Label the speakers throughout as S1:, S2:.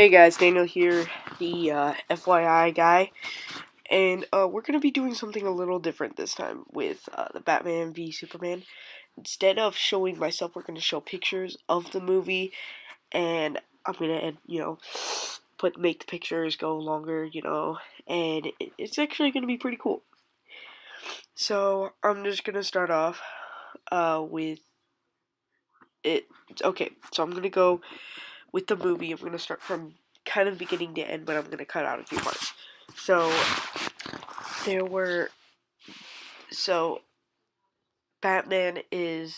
S1: Hey guys, Daniel here, the FYI guy, and we're going to be doing something a little different this time with the Batman v Superman. Instead of showing myself, we're going to show pictures of the movie, and I'm going to, make the pictures go longer, and it's actually going to be pretty cool. So, I'm just going to start off with it. Okay, so I'm going to go with the movie. I'm going to start from kind of beginning to end, but I'm going to cut out a few parts. So Batman it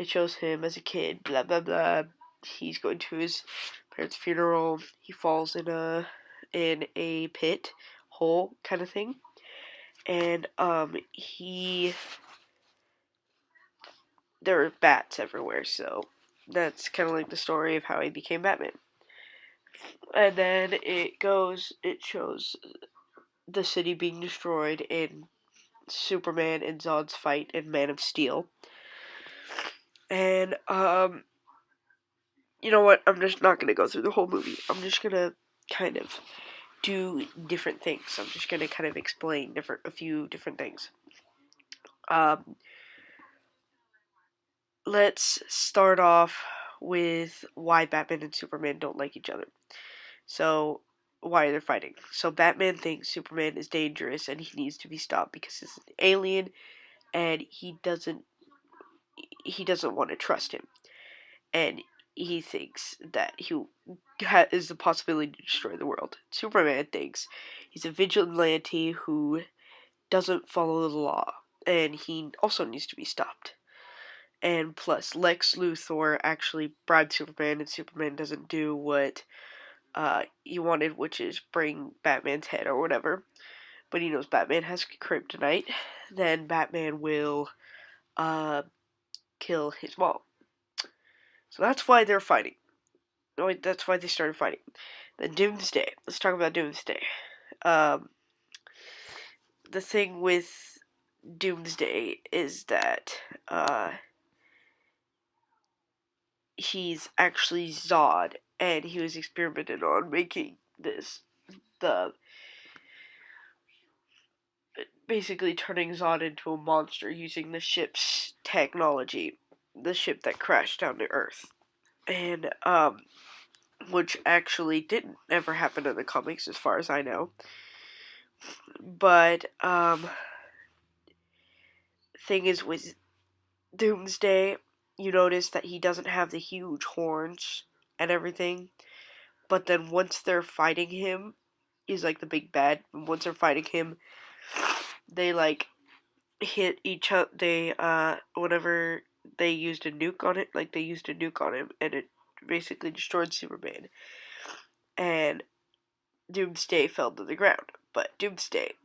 S1: shows him as a kid, blah blah blah. He's going to his parents' funeral. He falls in a pit hole kind of thing, and there are bats everywhere. So that's kind of like the story of how he became Batman. And then it shows the city being destroyed in Superman and Zod's fight in Man of Steel. And, you know what? I'm just not going to go through the whole movie. I'm just going to kind of do different things. I'm just going to kind of explain a few different things. Let's start off with why Batman and Superman don't like each other. So, why they're fighting. So, Batman thinks Superman is dangerous and he needs to be stopped because he's an alien and he doesn't want to trust him. And he thinks that he is the possibility to destroy the world. Superman thinks he's a vigilante who doesn't follow the law, and he also needs to be stopped. And plus, Lex Luthor actually bribed Superman, and Superman doesn't do what he wanted, which is bring Batman's head or whatever. But he knows Batman has kryptonite. Then Batman will kill his mom. So that's why they're fighting. That's why they started fighting. Then Doomsday. Let's talk about Doomsday. The thing with Doomsday is that he's actually Zod, and he was experimented on making basically turning Zod into a monster using the ship's technology, the ship that crashed down to Earth, and which actually didn't ever happen in the comics, as far as I know. But thing is with Doomsday, you notice that he doesn't have the huge horns and everything. But then once they're fighting him, he's like the big bad. And once they're fighting him, they like hit each other. Whenever they used a nuke on it, like they used a nuke on him, and it basically destroyed Superman. And Doomsday fell to the ground. But Doomsday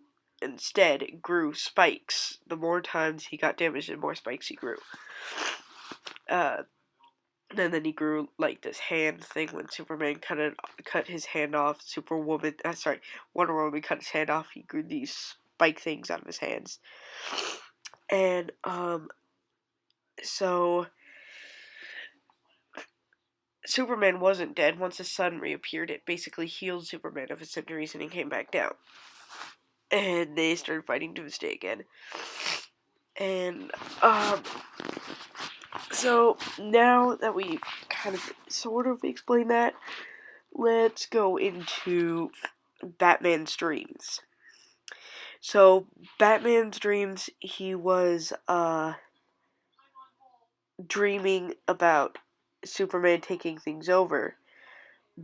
S1: instead grew spikes. The more times he got damaged, the more spikes he grew. And then he grew like this hand thing when Superman cut his hand off. Wonder Woman cut his hand off. He grew these spike things out of his hands. And so Superman wasn't dead. Once the sun reappeared, it basically healed Superman of his injuries, and he came back down. And they started fighting Doomsday again. And so now that we've kind of sort of explained that, let's go into Batman's dreams. So Batman's dreams, he was dreaming about Superman taking things over.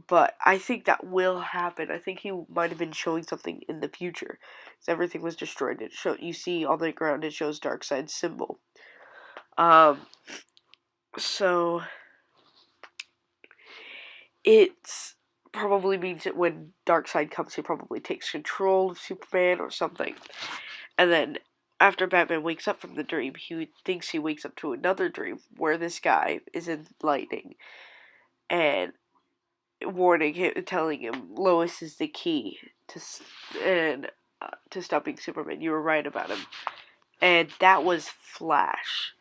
S1: But I think that will happen. I think he might have been showing something in the future. Because everything was destroyed. You see on the ground, it shows Darkseid's symbol. So it probably means that when Darkseid comes, he probably takes control of Superman or something. And then after Batman wakes up from the dream, he thinks he wakes up to another dream where this guy is in lightning and warning him, telling him Lois is the key to stopping Superman. You were right about him. And that was Flash.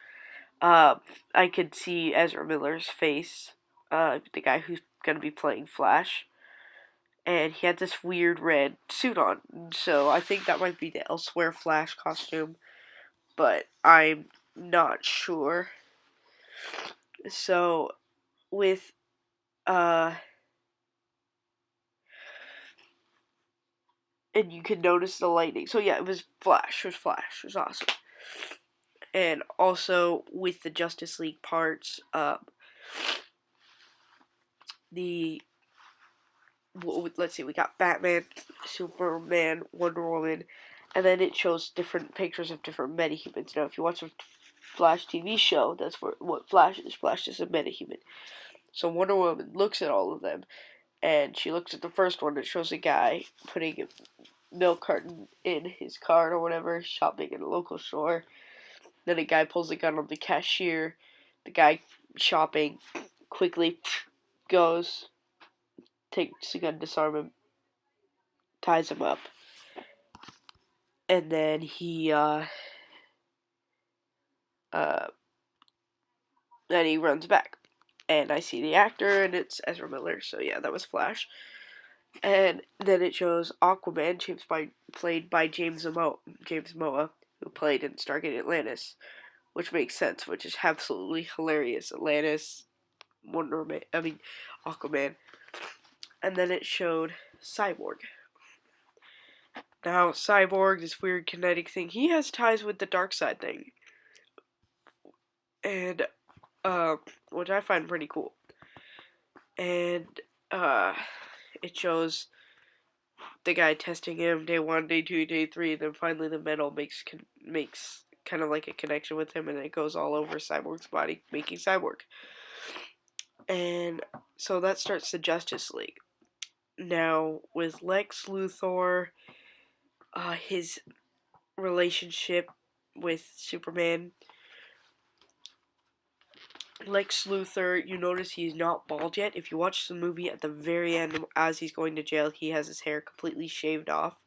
S1: I could see Ezra Miller's face, the guy who gonna be playing Flash, and he had this weird red suit on. So I think that might be the Elsewhere Flash costume, but I'm not sure. So with and you can notice the lightning. So yeah, it was Flash. It was Flash. It was awesome. And also with the Justice League parts, the let's see, we got Batman, Superman, Wonder Woman, and then it shows different pictures of different metahumans. Now, if you watch a Flash TV show, that's what Flash is. Flash is a metahuman. So Wonder Woman looks at all of them, and she looks at the first one. It shows a guy putting a milk carton in his cart or whatever, shopping at a local store. Then a guy pulls a gun on the cashier. The guy shopping quickly goes, takes the gun, disarm him, ties him up, and then then he runs back. And I see the actor, and it's Ezra Miller. So yeah, that was Flash. And then it shows Aquaman, played by James Momoa, who played in Stargate Atlantis, which makes sense, which is absolutely hilarious. Atlantis, Aquaman. And then it showed Cyborg. Now, Cyborg, this weird kinetic thing, he has ties with the dark side thing. And, which I find pretty cool. And, it shows the guy testing him day 1, day 2, day 3, and then finally the metal makes kind of like a connection with him, and it goes all over Cyborg's body, making Cyborg. And so that starts the Justice League. Now, with Lex Luthor, his relationship with Superman, Lex Luthor, you notice he's not bald yet. If you watch the movie at the very end, as he's going to jail, he has his hair completely shaved off.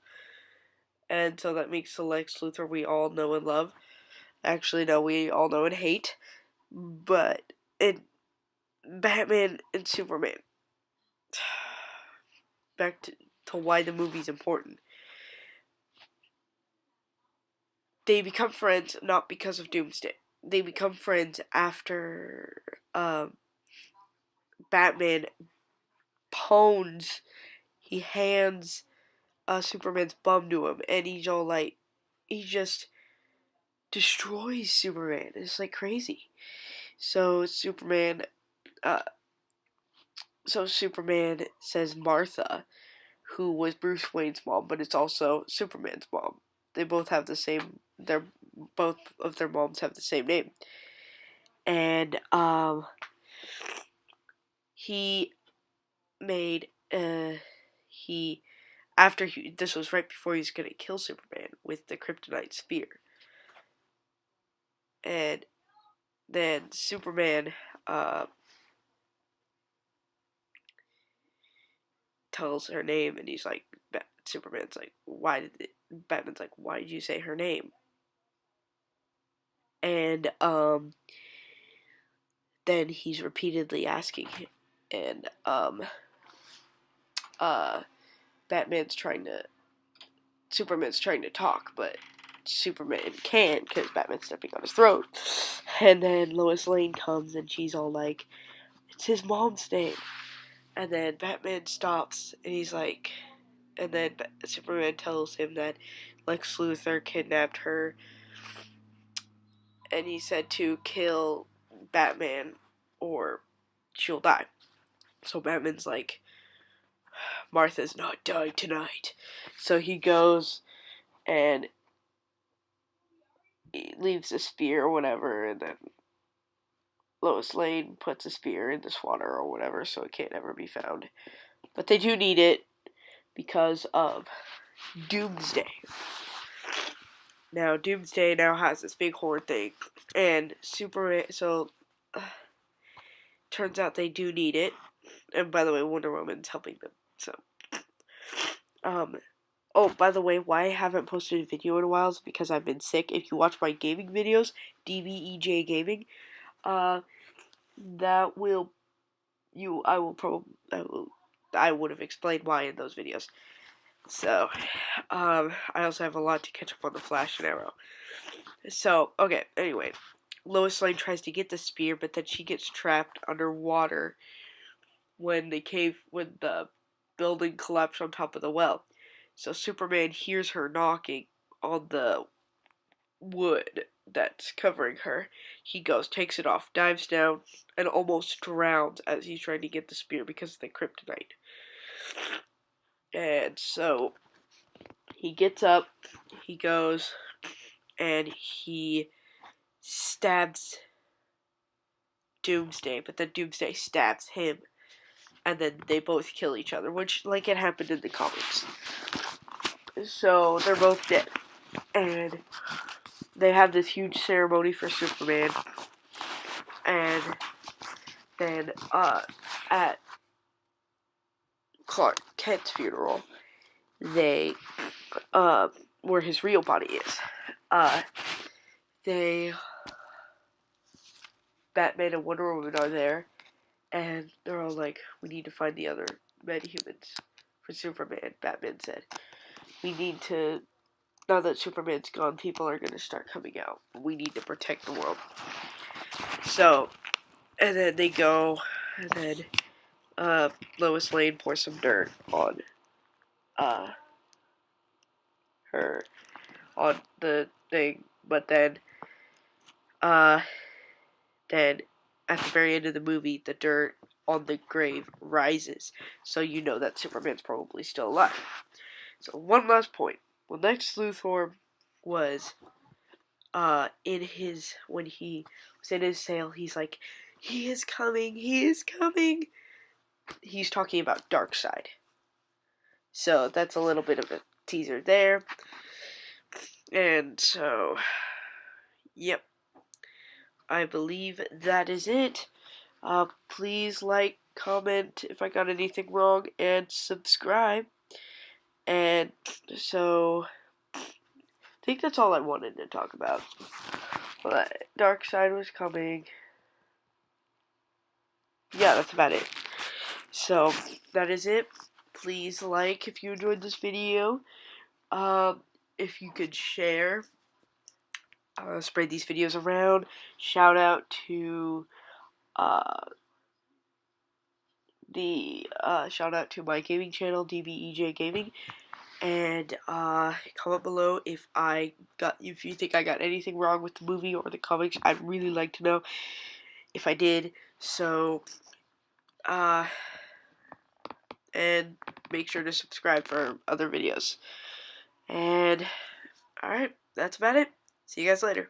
S1: And so that makes the Lex Luthor we all know and love. Actually, no, we all know and hate. But in Batman and Superman, back to why the movie's important. They become friends not because of Doomsday. They become friends after Batman he hands Superman's bum to him, and he's all like, he just destroys Superman. It's like crazy. So Superman says Martha, who was Bruce Wayne's mom, but it's also Superman's mom. They both have the same. Both of their moms have the same name, and he made this was right before he was gonna kill Superman with the kryptonite spear, and then Superman tells her name, and he's like, Superman's like, Batman's like, why did you say her name? And then he's repeatedly asking him, and Superman's trying to talk, but Superman can't because Batman's stepping on his throat. And then Lois Lane comes, and she's all like, it's his mom's name. And then Batman stops, and he's like, and then Superman tells him that Lex Luthor kidnapped her, and he said to kill Batman or she'll die. So Batman's like, Martha's not dying tonight. So he goes and he leaves a spear or whatever, and then Lois Lane puts a spear in this water or whatever, so it can't ever be found. But they do need it because of Doomsday. Now, Doomsday now has this big horn thing, and Superman, so turns out they do need it. And by the way, Wonder Woman's helping them. So, oh, by the way, why I haven't posted a video in a while is because I've been sick. If you watch my gaming videos, DBEJ Gaming, I would have explained why in those videos. So, I also have a lot to catch up on the Flash and Arrow. So, okay, anyway. Lois Lane tries to get the spear, but then she gets trapped underwater when the building collapsed on top of the well. So Superman hears her knocking on the wood that's covering her. He goes, takes it off, dives down, and almost drowns as he's trying to get the spear because of the kryptonite. And so he gets up, he goes, and he stabs Doomsday, but then Doomsday stabs him, and then they both kill each other, which, like it happened in the comics. So they're both dead, and they have this huge ceremony for Superman, and then at Clark Kent's funeral, they where his real body is, Batman and Wonder Woman are there, and they're all like, we need to find the other metahumans for Superman. Batman said, we need to, now that Superman's gone, people are going to start coming out. We need to protect the world. So, and then they go, and then Lois Lane pours some dirt on her, on the thing, but then at the very end of the movie, the dirt on the grave rises, so you know that Superman's probably still alive. So one last point. When Lex Luthor was when he was in his cell, he's like, he is coming, he is coming. He's talking about Darkseid. So that's a little bit of a teaser there. And so, yep. I believe that is it. Please like, comment if I got anything wrong, and subscribe. And so, I think that's all I wanted to talk about. But Darkseid was coming. Yeah, that's about it. So, that is it. Please like if you enjoyed this video. If you could share, spread these videos around. Shout out to shout out to my gaming channel, DBEJ Gaming, and comment below if you think I got anything wrong with the movie or the comics. I'd really like to know if I did. So, and make sure to subscribe for other videos. And alright, that's about it. See you guys later.